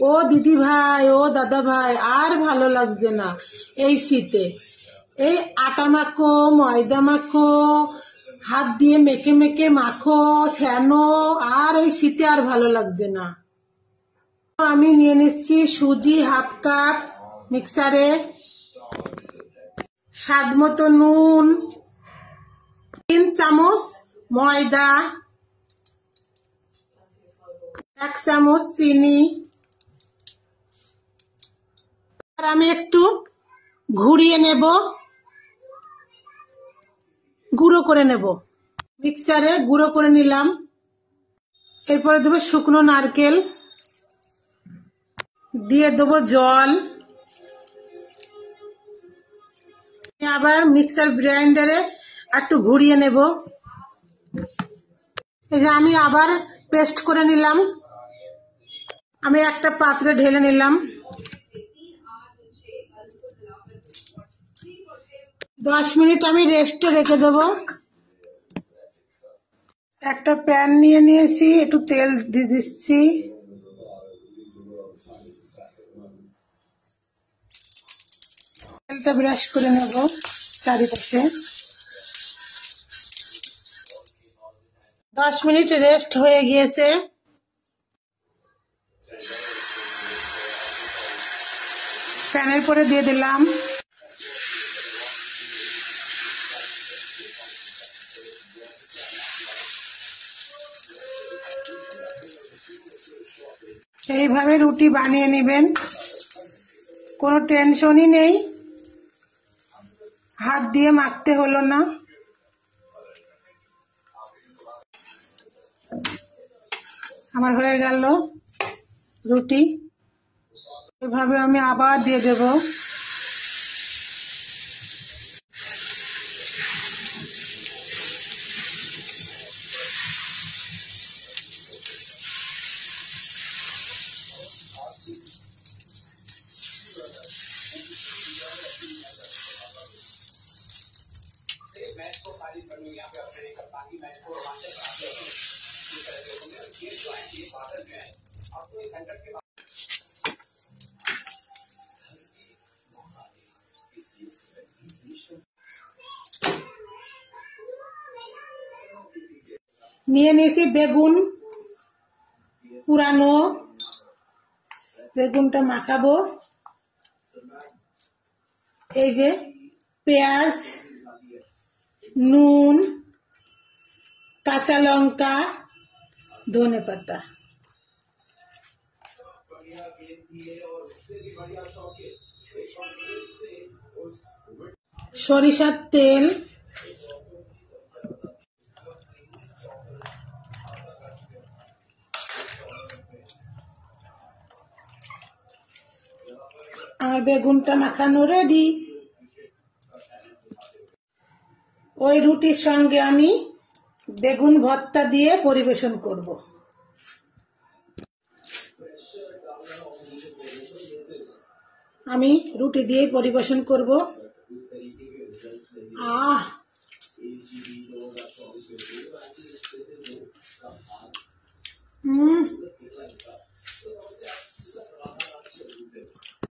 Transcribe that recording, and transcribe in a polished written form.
ও দিদি ভাই, ও দাদা ভাই, আর ভালো লাগছে না এই শীতে। এই আটা মাখো, ময়দা মাখো, হাত দিয়ে মেখে মেখে মাখো, ছ্যানো, আর এই শীতে আর ভালো লাগছে না। আমি নিয়ে নিচ্ছি সুজি হাফ কাপ মিক্সারে, স্বাদ মতো নুন, 3 চামচ ময়দা, 1 চামচ চিনি, আর আমি একটু ঘুরিয়ে নেব, গুঁড়ো করে নেব। মিক্সারে গুঁড়ো করে নিলাম। এরপরে দেবো শুকনো নারকেল, দিয়ে দেবো জল, আবার মিক্সার গ্রাইন্ডারে একটু ঘুরিয়ে নেব। এই যে আমি আবার পেস্ট করে নিলাম। আমি একটা পাত্রে ঢেলে নিলাম। 10 মিনিট আমি রেস্টে রেখে দেব। একটা প্যান নিয়ে নিয়েছি, একটু তেল দিয়ে দিচ্ছি। তেলটা ব্রাশ করে নেব চারিপাশে। 10 মিনিট রেস্ট হয়ে গিয়েছে। প্যানের পরে দিয়ে দিলাম। এইভাবে রুটি বানিয়ে নেবেন, কোনো টেনশনই নেই, হাত দিয়ে মাখতে হলো না। আমার হয়ে গেল রুটি। এভাবে আমি আবার দিয়ে দেব। নিয়ে নিয়েছি বেগুন, পুরানো বেগুনটা মাখাবো। এই যে পেঁয়াজ, নুন, কাঁচা লঙ্কা, ধনেপাতা, সরিষার তেল, আর বেগুনটা মাখানো রেডি। ওই রুটির সঙ্গে আমি বেগুন ভর্তা দিয়ে পরিবেশন করব। আমি রুটি দিয়ে পরিবেশন করব। আহ,